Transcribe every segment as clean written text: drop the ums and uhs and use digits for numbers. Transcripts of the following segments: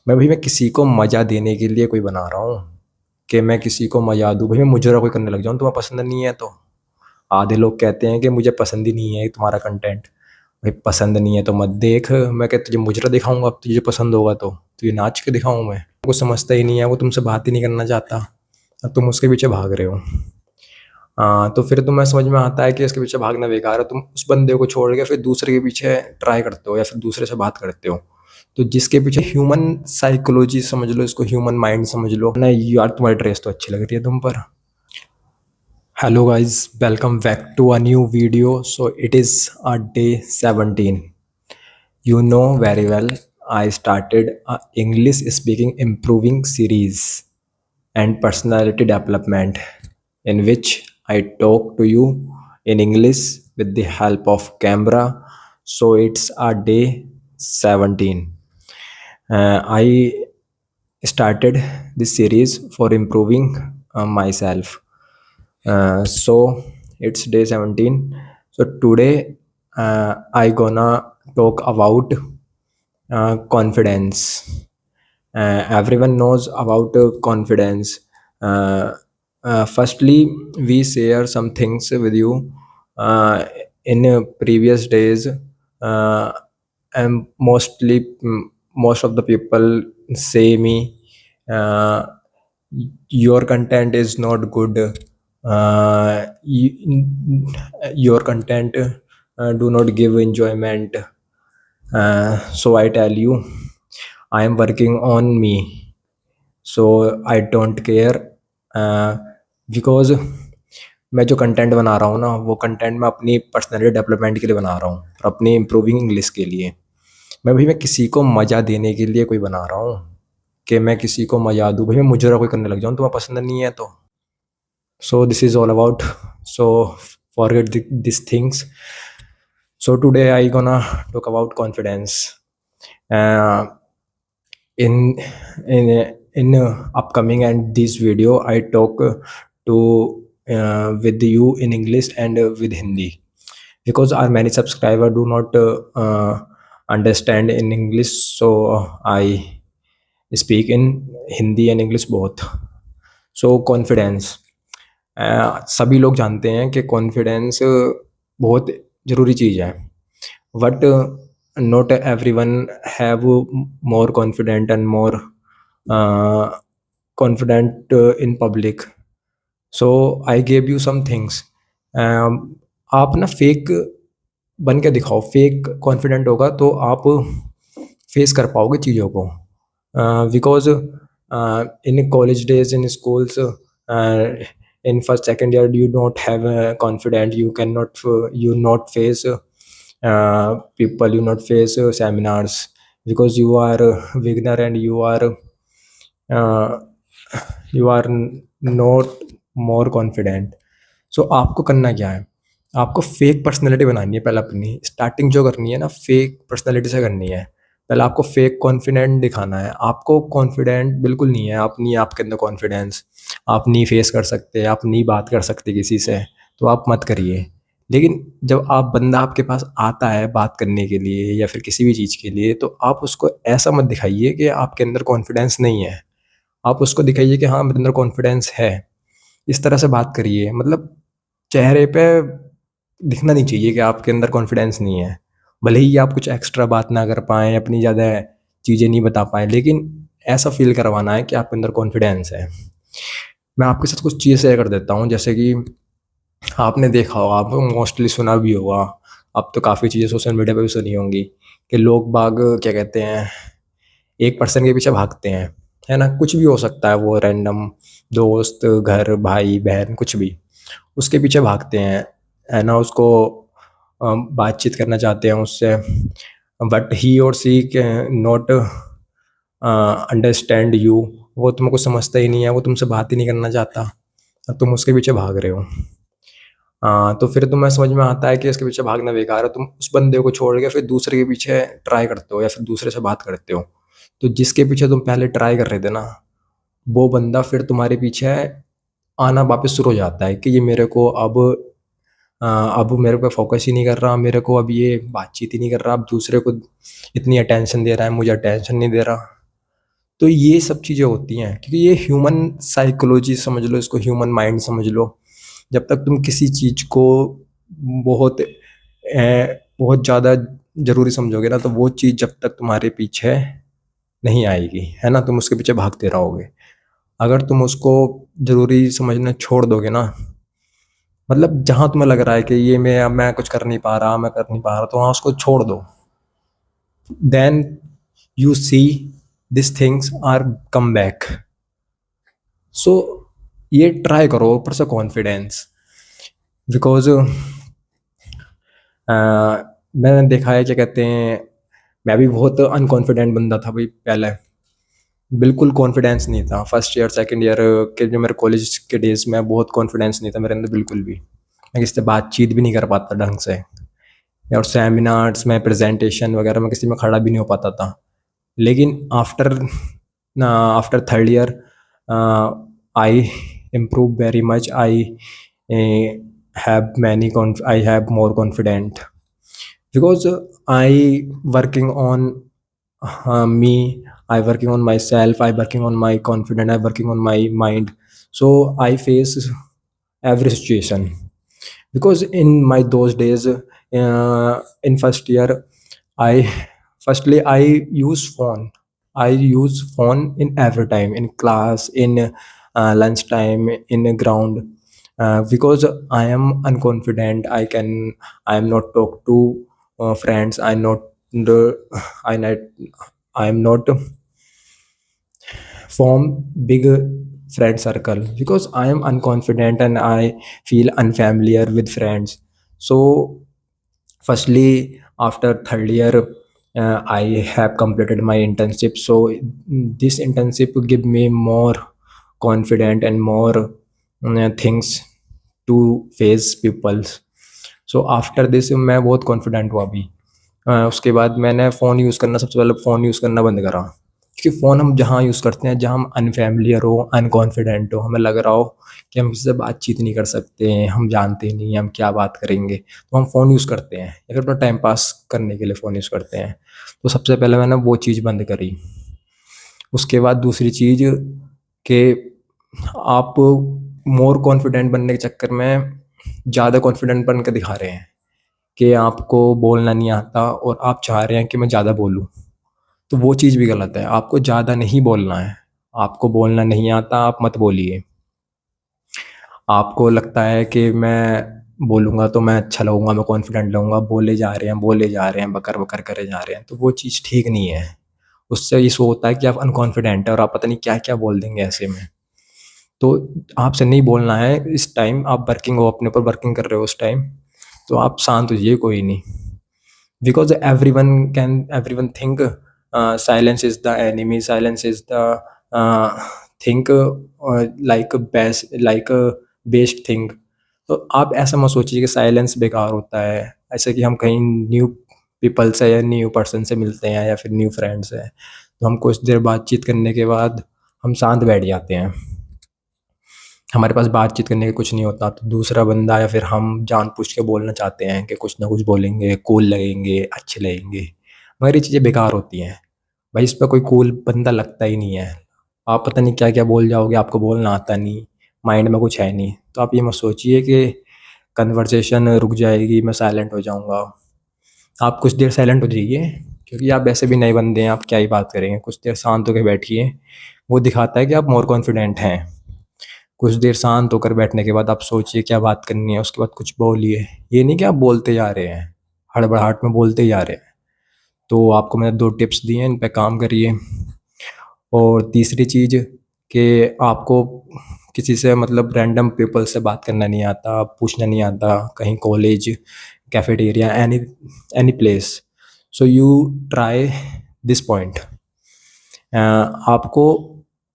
मैं किसी को मज़ा देने के लिए कोई बना रहा हूँ कि मैं किसी को मज़ा दूँ। मैं मुजरा कोई करने लग जाऊँ, तुम्हें पसंद नहीं है तो। आधे लोग कहते हैं कि मुझे पसंद ही नहीं है तुम्हारा कंटेंट। भाई पसंद नहीं है तो मत देख। मैं क्या तुझे मुजरा दिखाऊंगा? अब तुझे पसंद होगा तो तुझे नाच के दिखाऊं? मैं कुछ समझता ही नहीं है, वो तुमसे बात ही नहीं करना चाहता, अब तुम उसके पीछे भाग रहे हो। तो फिर तुम्हें समझ में आता है कि इसके पीछे भागना बेकार है। तुम उस बंदे को छोड़ के फिर दूसरे के पीछे ट्राई करते हो या फिर दूसरे से बात करते हो। तो जिसके पीछे ह्यूमन साइकोलॉजी समझ लो, इसको ह्यूमन माइंड समझ लो ना यार। तुम्हारी ड्रेस तो अच्छी लग रही है तुम पर। Hello guys, welcome back to a new video. So it is a day 17. You know very well I started a English speaking improving series and personality development in which I talk to you in English with the help of camera. So it's a day 17. I started this series for improving myself. So it's day 17. So today I gonna talk about confidence. Everyone knows about confidence. uh, Firstly, we share some things with you in previous days, and most of the people say me, uh, your content is not good. Your content do not give enjoyment. So I tell you, I am working on me. So I don't care, because मैं जो content बना रहा हूँ ना, वो content मैं अपनी personality development के लिए बना रहा हूँ और अपनी इम्प्रूविंग इंग्लिश के लिए। मैं किसी को मज़ा देने के लिए कोई बना रहा हूँ कि मैं किसी को मज़ा दूँ। भाई मैं मुजरा कोई करने लग जाऊँ, तुम्हें पसंद नहीं है तो। So this is all about. So forget these things. So today I gonna talk about confidence. Uh, in in upcoming and this video I talk to with you in English and with Hindi, because our many subscriber do not understand in English. So I speak in Hindi and English both. So confidence, सभी लोग जानते हैं कि confidence बहुत ज़रूरी चीज़ है, but not every one have more confident and more confident in public. So I gave you some things. आप ना फेक बन के दिखाओ। फेक कॉन्फिडेंट होगा तो आप फेस कर पाओगे चीज़ों को, because in college days, in schools, in first second year you don't have confident. You cannot you not face people, you not face seminars, because you are beginner and uh, you are not more confident. सो आपको करना क्या है? आपको fake personality बनानी है पहले। अपनी starting जो करनी है ना, फेक पर्सनैलिटी से करनी है। पहले आपको फेक कॉन्फिडेंट दिखाना है। आपको कॉन्फिडेंट बिल्कुल नहीं है, आप नहीं, आपके अंदर कॉन्फिडेंस, आप नहीं फेस कर सकते, आप नहीं बात कर सकते किसी से, तो आप मत करिए। लेकिन जब आप बंदा आपके पास आता है बात करने के लिए या फिर किसी भी चीज़ के लिए, तो आप उसको ऐसा मत दिखाइए कि आपके अंदर कॉन्फिडेंस नहीं है। आप उसको दिखाइए कि हाँ, मेरे अंदर कॉन्फिडेंस है। इस तरह से बात करिए। मतलब चेहरे पे दिखना नहीं चाहिए कि आपके अंदर कॉन्फिडेंस नहीं है। भले ही आप कुछ एक्स्ट्रा बात ना कर पाएँ, अपनी ज़्यादा चीज़ें नहीं बता पाएँ, लेकिन ऐसा फ़ील करवाना है कि आपके अंदर कॉन्फिडेंस है। मैं आपके साथ कुछ चीज़ शेयर कर देता हूँ, जैसे कि आपने देखा होगा, आप मोस्टली सुना भी होगा, अब तो काफ़ी चीज़ें सोशल मीडिया पे भी सुनी होंगी कि लोग बाग क्या कहते हैं, एक पर्सन के पीछे भागते हैं, है ना? कुछ भी हो सकता है, वो रैंडम दोस्त, घर, भाई, बहन, कुछ भी। उसके पीछे भागते हैं, है ना? उसको बातचीत करना चाहते हैं उससे, बट ही और सी कैन नॉट अंडरस्टैंड यू। वो तुमको समझता ही नहीं है, वो तुमसे बात ही नहीं करना चाहता, और तुम उसके पीछे भाग रहे हो। तो फिर तुम्हें समझ में आता है कि इसके पीछे भागना बेकार है। तुम उस बंदे को छोड़ के फिर दूसरे के पीछे ट्राई करते हो या फिर दूसरे से बात करते हो। तो जिसके पीछे तुम पहले ट्राई कर रहे थे ना, वो बंदा फिर तुम्हारे पीछे आना वापस शुरू हो जाता है कि ये मेरे को अब मेरे पे फोकस ही नहीं कर रहा, मेरे को अब ये बातचीत ही नहीं कर रहा, अब दूसरे को इतनी अटेंशन दे रहा है, मुझे अटेंशन नहीं दे रहा। तो ये सब चीज़ें होती हैं, क्योंकि ये ह्यूमन साइकोलॉजी समझ लो, इसको ह्यूमन माइंड समझ लो। जब तक तुम किसी चीज़ को बहुत बहुत ज़्यादा ज़रूरी समझोगे ना, तो वो चीज़ जब तक तुम्हारे पीछे नहीं आएगी, है ना, तुम उसके पीछे भागते रहोगे। अगर तुम उसको ज़रूरी समझना छोड़ दोगे ना, मतलब जहाँ तुम्हें लग रहा है कि ये मैं कुछ कर नहीं पा रहा, मैं कर नहीं पा रहा, तो वहाँ उसको छोड़ दो। Then you see this things are come back. So ये ट्राई करो, ऊपर से कॉन्फिडेंस, बिकॉज मैंने देखा है, क्या कहते हैं, मैं भी बहुत अनकॉन्फिडेंट बंदा था भाई पहले। बिल्कुल कॉन्फिडेंस नहीं था, फर्स्ट ईयर सेकंड ईयर के जो मेरे कॉलेज के डेज में बहुत कॉन्फिडेंस नहीं था मेरे अंदर बिल्कुल भी। मैं किसी से बातचीत भी नहीं कर पाता ढंग से, और सेमिनार्स में प्रेजेंटेशन वगैरह में किसी में खड़ा भी नहीं हो पाता था। लेकिन after after third year I improve very much. I have more confident, because I working on me, I working on myself, I working on my confidence, I working on my mind. So I face every situation, because in my those days, in first year, I firstly I use phone. I use phone in every time, in class, in lunch time, in a ground, because I am unconfident. I am not talk to friends. The I not I am not form big friend circle, because I am unconfident and I feel unfamiliar with friends. So firstly, after third year, I have completed my internship. So this internship give me more confident and more things to face people. So after this मैं बहुत confident हुआ अभी। उसके बाद मैंने phone use करना, सबसे पहले फ़ोन यूज़ करना बंद करा, क्योंकि फ़ोन हम जहाँ यूज़ करते हैं, जहाँ हम अनफैमिलियर हो, अनकॉन्फिडेंट हो, हमें लग रहा हो कि हम किसी से बातचीत नहीं कर सकते हैं, हम जानते नहीं हैं हम क्या बात करेंगे, तो हम फ़ोन यूज़ करते हैं या फिर अपना टाइम पास करने के लिए फ़ोन यूज़ करते हैं। तो सबसे पहले मैंने वो चीज़ बंद करी। उसके बाद दूसरी चीज़ कि आप मोर कॉन्फिडेंट बनने के चक्कर में ज़्यादा कॉन्फिडेंट बन के दिखा रहे हैं, कि आपको बोलना नहीं आता और आप चाह रहे हैं कि मैं ज़्यादा बोलूँ। तो वो चीज़ भी गलत है, आपको ज़्यादा नहीं बोलना है। आपको बोलना नहीं आता, आप मत बोलिए। आपको लगता है कि मैं बोलूँगा तो मैं अच्छा लगूँगा, मैं कॉन्फिडेंट लगूँगा, बोले जा रहे हैं, बकर-बकर करे जा रहे हैं, तो वो चीज़ ठीक नहीं है। उससे ये शो होता है कि आप अनकॉन्फिडेंट हैं और आप पता नहीं क्या-क्या बोल देंगे ऐसे में। तो आपसे नहीं बोलना है इस टाइम, आप वर्किंग हो, अपने ऊपर वर्किंग कर रहे हो उस टाइम, तो आप शांत हो जाइए, कोई नहीं। Because everyone think silence is the enemy, silence is the think like a best thing। तो आप ऐसा मत सोचिए कि साइलेंस बेकार होता है, ऐसे कि हम कहीं न्यू पीपल से या न्यू पर्सन से मिलते हैं या फिर न्यू फ्रेंड्स है, तो हम कुछ देर बातचीत करने के बाद हम शांत बैठ जाते हैं, हमारे पास बातचीत करने का कुछ नहीं होता, तो दूसरा बंदा या फिर हम जानबूझ के बोलना चाहते हैं कि कुछ ना कुछ बोलेंगे, कूल लगेंगे, अच्छे लगेंगे, मगर ये चीज़ें बेकार होती हैं। भाई इस पे कोई कूल बंदा लगता ही नहीं है। आप पता नहीं क्या-क्या बोल जाओगे, आपको बोलना आता नहीं, माइंड में कुछ है नहीं। तो आप ये मत सोचिए कि कन्वर्सेशन रुक जाएगी, मैं साइलेंट हो जाऊँगा। आप कुछ देर साइलेंट हो जाइए, क्योंकि आप वैसे भी नए बंदे हैं, आप क्या ही बात करेंगे। कुछ देर शांत होके बैठिए, वो दिखाता है कि आप मोर कॉन्फिडेंट हैं। कुछ देर शांत होकर बैठने के बाद आप सोचिए क्या बात करनी है, उसके बाद कुछ बोलिए। ये नहीं कि आप बोलते जा रहे हैं, हड़बड़ाहट में बोलते ही जा रहे हैं। तो आपको मैंने 2 टिप्स दिए हैं, इन पे काम करिए। और तीसरी चीज़ कि आपको किसी से मतलब रैंडम पीपल से बात करना नहीं आता, पूछना नहीं आता, कहीं college, cafeteria, any any place. So you try this point. आपको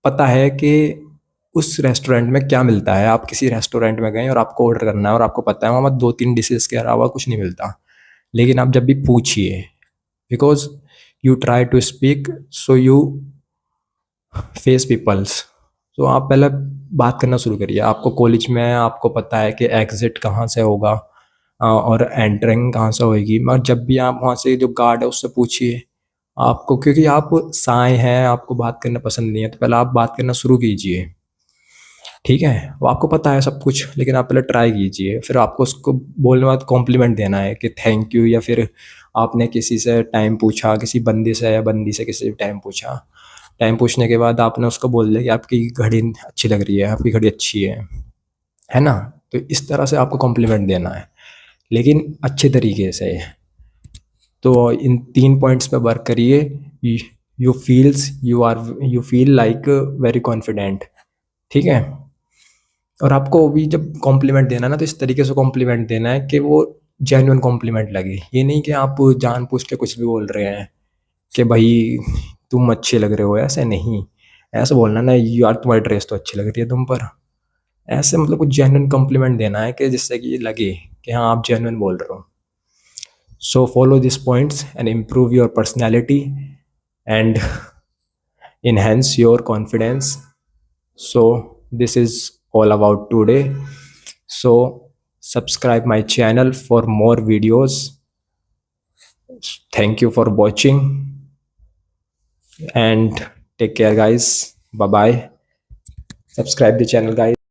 पता है कि उस रेस्टोरेंट में क्या मिलता है। आप किसी रेस्टोरेंट में गए और आपको ऑर्डर करना है और आपको पता है वहाँ 2-3 डिशेज़ के अलावा कुछ नहीं मिलता। लेकिन आप जब भी पूछिए, because you try to speak, so you face peoples. तो आप पहले बात करना शुरू करिए। आपको कॉलेज में आपको पता है कि एग्ज़िट कहाँ से होगा और एंटरिंग कहाँ से होएगी, मगर जब भी आप वहाँ से जो गार्ड है उससे पूछिए, आपको, क्योंकि आप साए हैं, आपको बात करना पसंद नहीं है, तो पहले आप बात करना शुरू कीजिए। ठीक है, वो आपको पता है सब कुछ, लेकिन आप पहले ट्राई कीजिए, फिर आपको उसको बोलने के बाद कॉम्प्लीमेंट देना है कि थैंक यू, या फिर आपने किसी से टाइम पूछा, किसी बंदी से या बंदी से किसी से टाइम पूछा, टाइम पूछने के बाद आपने उसको बोल दिया कि आपकी घड़ी अच्छी लग रही है, आपकी घड़ी अच्छी है ना? तो इस तरह से आपको कॉम्प्लीमेंट देना है, लेकिन अच्छे तरीके से। तो इन 3 पॉइंट्स पे वर्क करिए। You feel like very confident. ठीक है? और आपको भी जब कॉम्प्लीमेंट देना है ना, तो इस तरीके से कॉम्प्लीमेंट देना है कि वो जेन्युइन कॉम्प्लीमेंट लगे। ये नहीं कि आप जानबूझ के कुछ भी बोल रहे हैं कि भाई तुम अच्छे लग रहे हो, ऐसे नहीं। ऐसे बोलना ना, यार तुम्हारी ड्रेस तो अच्छी लग रही है तुम पर। ऐसे मतलब कुछ जेन्युइन कॉम्प्लीमेंट देना है कि जिससे कि ये लगे कि हाँ आप जेन्युइन बोल रहे हो। So follow these points and improve your personality and enhance your confidence. So this is all about today. So subscribe my channel for more videos. Thank you for watching and take care guys. Bye bye. Subscribe the channel guys.